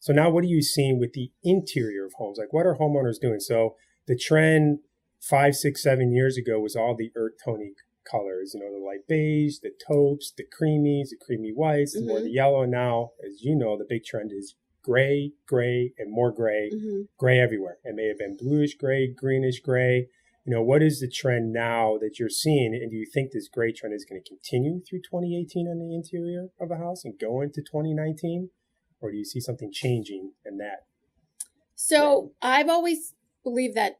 So now what are you seeing with the interior of homes? Like what are homeowners doing? So the trend 5, 6, 7 years ago was all the earth tony colors, the light beige, the taupes, the creamies, the creamy whites, the more the yellow. Now, as you know, the big trend is gray, and more gray, gray everywhere. It may have been bluish gray, greenish gray. What is the trend now that you're seeing? And do you think this gray trend is going to continue through 2018 on the interior of a house and go into 2019? Or do you see something changing in that? So I've always believed that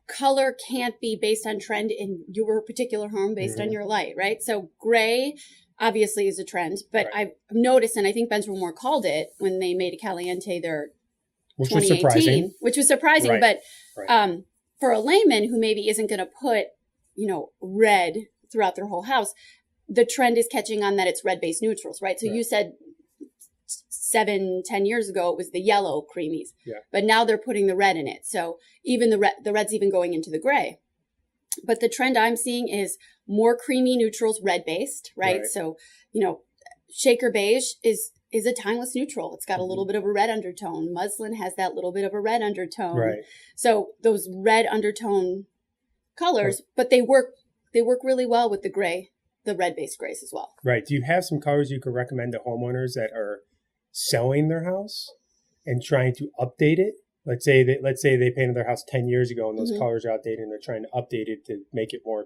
color can't be based on trend in your particular home based on your light, right? So gray obviously is a trend, but I've noticed, and I think Benjamin Moore called it when they made a Caliente their which 2018, which was surprising. Right. But for a layman who maybe isn't going to put, red throughout their whole house, the trend is catching on that it's red-based neutrals, right? So you said 7-10 years ago, it was the yellow creamies, but now they're putting the red in it. So even the red's even going into the gray. But the trend I'm seeing is more creamy neutrals, red-based, right? So, Shaker beige is a timeless neutral. It's got a little bit of a red undertone. Muslin has that little bit of a red undertone. Right. So those red undertone colors, but they work really well with the gray, the red-based grays as well. Right. Do you have some colors you could recommend to homeowners that are selling their house and trying to update it? Let's say they painted their house 10 years ago and those colors are outdated and they're trying to update it to make it more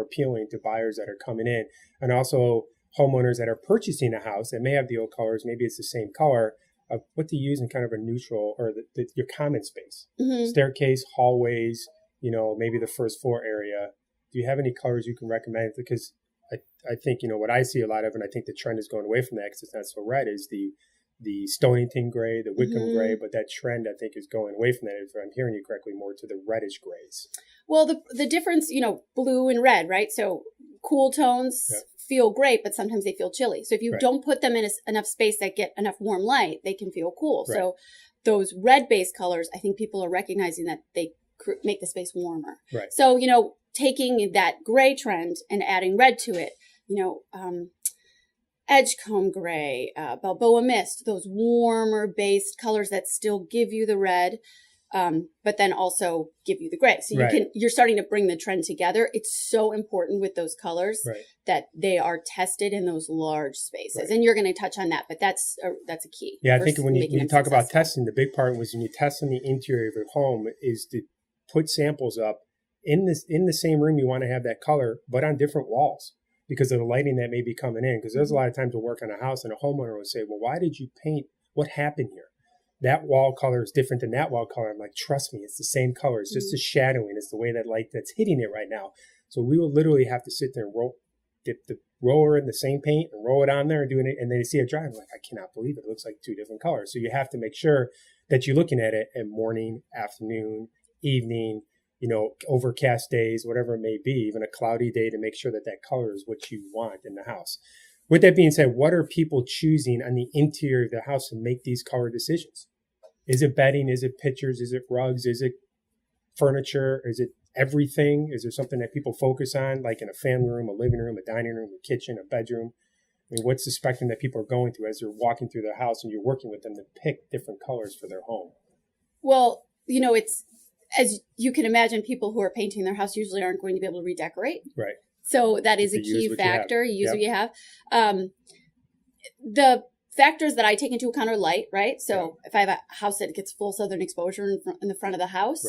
appealing to buyers that are coming in. And also homeowners that are purchasing a house that may have the old colors, maybe it's the same color, of what to use in kind of a neutral or your common space, staircase, hallways, maybe the first floor area. Do you have any colors you can recommend? Because I think, what I see a lot of, and I think the trend is going away from that because it's not so red, is the Stonington gray, the Wickham gray, but that trend I think is going away from that, if I'm hearing you correctly, more to the reddish grays. Well, the difference, blue and red, right? So cool tones feel great, but sometimes they feel chilly. So if you don't put them in enough space that get enough warm light, they can feel cool. Right. So those red-based colors, I think people are recognizing that they make the space warmer. Right. So, taking that gray trend and adding red to it, Edgecombe gray, Balboa mist, those warmer based colors that still give you the red, but then also give you the gray. So you're starting to bring the trend together. It's so important with those colors that they are tested in those large spaces. And you're going to touch on that, but that's a key. Yeah, I think when you talk about testing, the big part was when you test in the interior of your home is to put samples up in the same room you want to have that color, but on different walls because of the lighting that may be coming in. Because there's a lot of times to work on a house and a homeowner will say, well, why did you paint? What happened here? That wall color is different than that wall color. I'm like, trust me, it's the same color. It's just the shadowing. It's the way that light that's hitting it right now. So we will literally have to sit there and dip the roller in the same paint and roll it on there and doing it. And then you see it dry. I'm like, I cannot believe it. It looks like two different colors. So you have to make sure that you're looking at it at morning, afternoon, evening, overcast days, whatever it may be, even a cloudy day, to make sure that that color is what you want in the house. With that being said, what are people choosing on the interior of the house to make these color decisions? Is it bedding? Is it pictures? Is it rugs? Is it furniture? Is it everything? Is there something that people focus on, like in a family room, a living room, a dining room, a kitchen, a bedroom? I mean, what's the spectrum that people are going through as they're walking through their house and you're working with them to pick different colors for their home? Well, it's, as you can imagine, people who are painting their house usually aren't going to be able to redecorate. Right. So that is a key factor. You use what you have. The factors that I take into account are light, right? So if I have a house that gets full southern exposure in the front of the house,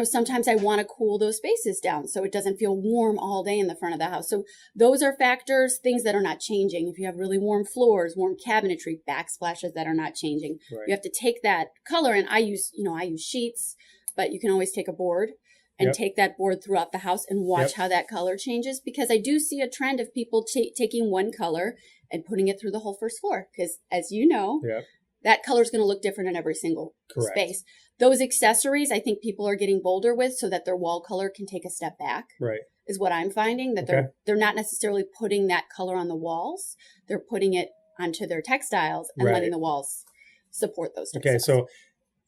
sometimes I want to cool those spaces down so it doesn't feel warm all day in the front of the house. So those are factors, things that are not changing. If you have really warm floors, warm cabinetry, backsplashes that are not changing, you have to take that color. And I use sheets, but you can always take a board and take that board throughout the house and watch how that color changes, because I do see a trend of people taking one color and putting it through the whole first floor. Because as you know, that color is going to look different in every single space. Those accessories, I think people are getting bolder with so that their wall color can take a step back. Right. Is what I'm finding, that they're not necessarily putting that color on the walls. They're putting it onto their textiles and letting the walls support those textiles. Okay,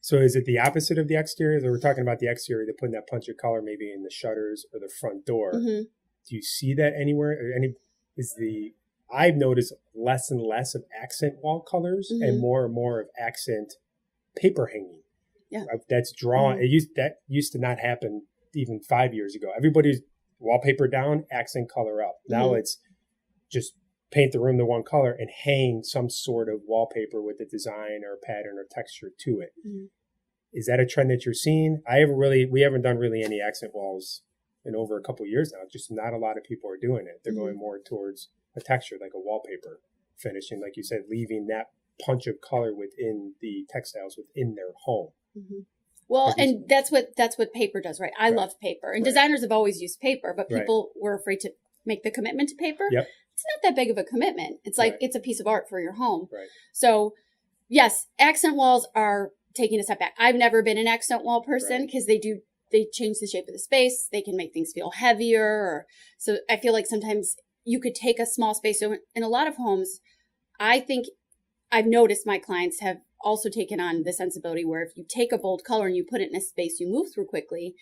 so is it the opposite of the exterior? We're talking about the exterior, they're putting that punch of color maybe in the shutters or the front door. Do you see that anywhere? Or is the I've noticed less and less of accent wall colors and more of accent paper hanging. Yeah. That's drawn. That used to not happen even 5 years ago. Everybody's wallpaper down, accent color up. Now it's just paint the room the one color and hang some sort of wallpaper with a design or pattern or texture to it. Is that a trend that you're seeing? We haven't done really any accent walls in over a couple of years now. Just not a lot of people are doing it. They're going more towards a texture, like a wallpaper finishing, like you said, leaving that punch of color within the textiles within their home. Well, and that's what paper does, right? I love paper, and designers have always used paper, but people were afraid to make the commitment to paper. It's not that big of a commitment. It's like it's a piece of art for your home. So, yes, accent walls are taking a step back. I've never been an accent wall person because they change the shape of the space. They can make things feel heavier. So I feel like sometimes you could take a small space. So in a lot of homes, I think I've noticed my clients have also taken on the sensibility where if you take a bold color and you put it in a space you move through quickly,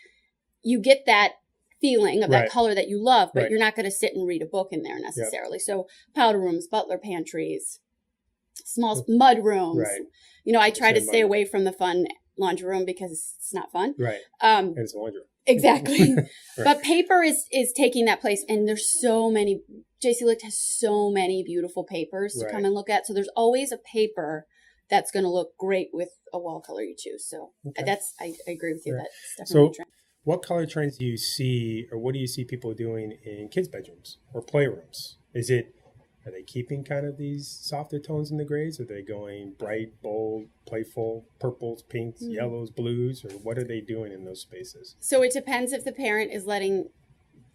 you get that feeling of that color that you love, but you're not going to sit and read a book in there necessarily. So powder rooms, butler pantries, small mud rooms. You know, I try to stay away from the fun laundry room because it's not fun. And it's a laundry room. Exactly. But paper is taking that place, and there's so many. JC Licht has so many beautiful papers to come and look at. So there's always a paper that's going to look great with a wall color you choose. So I agree with you. That's definitely a trend. What color trends do you see, or what do you see people doing in kids' bedrooms or playrooms? Are they keeping kind of these softer tones in the grays? Are they going bright, bold, playful, purples, pinks, yellows, blues, or what are they doing in those spaces? So it depends if the parent is letting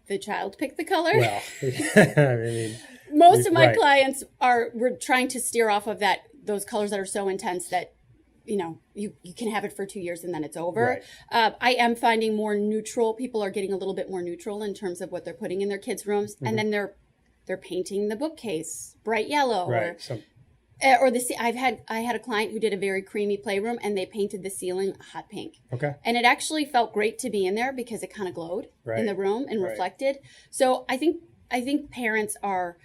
the child pick the color. Well, I mean, most of my clients we're trying to steer off of those colors that are so intense that, you know, you can have it for 2 years and then it's over. I am finding more neutral. People are getting a little bit more neutral in terms of what they're putting in their kids' rooms. And then they're painting the bookcase bright yellow. I had a client who did a very creamy playroom and they painted the ceiling hot pink. And it actually felt great to be in there because it kind of glowed in the room and reflected. So I think parents are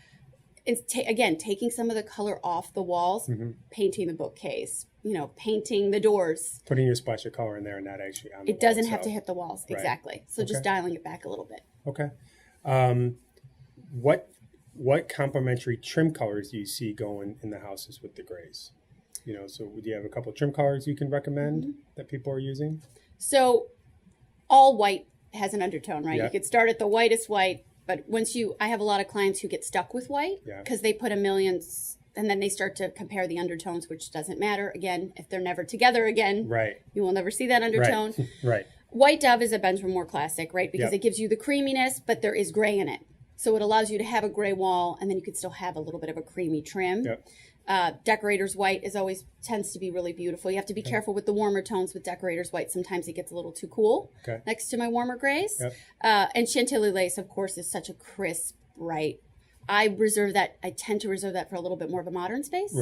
taking some of the color off the walls, painting the bookcase, you know, painting the doors. Putting your splash of color in there and not actually on the It doesn't have to hit the walls. Exactly. So just dialing it back a little bit. What complementary trim colors do you see going in the houses with the grays? You know, so do you have a couple of trim colors you can recommend that people are using? So all white has an undertone, right? You could start at the whitest white, but I have a lot of clients who get stuck with white because they put a million, and then they start to compare the undertones, which doesn't matter. Again, if they're never together again, you will never see that undertone. White Dove is a Benjamin Moore classic, right? Because it gives you the creaminess, but there is gray in it. So it allows you to have a gray wall, and then you could still have a little bit of a creamy trim. Decorator's White tends to be really beautiful. You have to be careful with the warmer tones with Decorator's White. Sometimes it gets a little too cool next to my warmer grays. And Chantilly Lace, of course, is such a crisp, bright. I tend to reserve that for a little bit more of a modern space.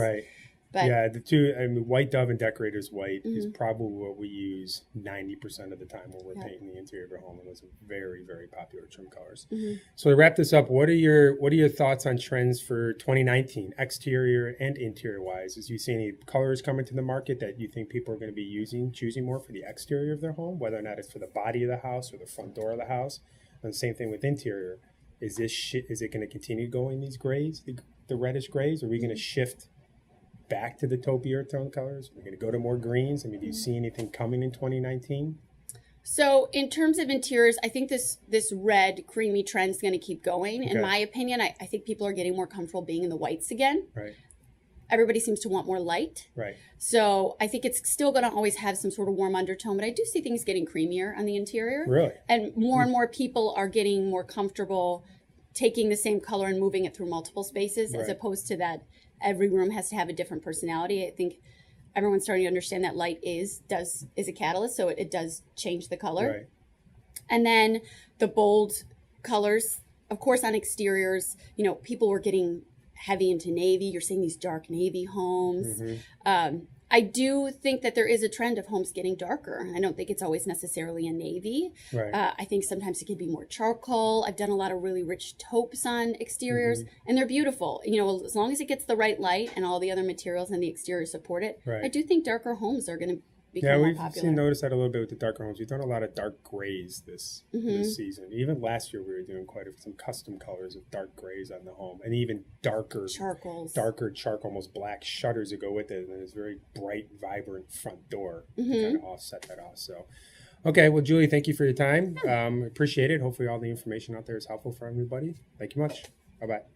But the two, White Dove and Decorator's White is probably what we use 90% of the time when we're painting the interior of our home, and those are very, very popular trim colors. So to wrap this up, what are your thoughts on trends for 2019, exterior and interior wise? As you see any colors coming to the market that you think people are going to be choosing more for the exterior of their home, whether or not it's for the body of the house or the front door of the house? And the same thing with interior. Is it going to continue going these grays, the reddish grays? Or are we going to shift back to the taupey earth tone colors? We're going to go to more greens. I mean, do you see anything coming in 2019? So in terms of interiors, I think this red creamy trend is going to keep going. In my opinion, I think people are getting more comfortable being in the whites again. Everybody seems to want more light. So I think it's still going to always have some sort of warm undertone, but I do see things getting creamier on the interior. And more people are getting more comfortable taking the same color and moving it through multiple spaces as opposed to that every room has to have a different personality. I think everyone's starting to understand that light is a catalyst, so it does change the color. And then the bold colors, of course, on exteriors, you know, people were getting heavy into navy. You're seeing these dark navy homes. I I do think that there is a trend of homes getting darker. I don't think it's always necessarily a navy. Right. I think sometimes it can be more charcoal. I've done a lot of really rich taupes on exteriors, and they're beautiful. You know, as long as it gets the right light and all the other materials and the exterior support it, Right. I do think darker homes are going to become more popular. Noticed that a little bit with the darker homes. We've done a lot of dark grays this season. Even last year, we were doing some custom colors of dark grays on the home, and even darker charcoals, darker charcoal, almost black shutters that go with it, and this very bright, vibrant front door to kind of offset that off. So, okay, well, Julie, thank you for your time. Appreciate it. Hopefully, all the information out there is helpful for everybody. Thank you much. Bye bye.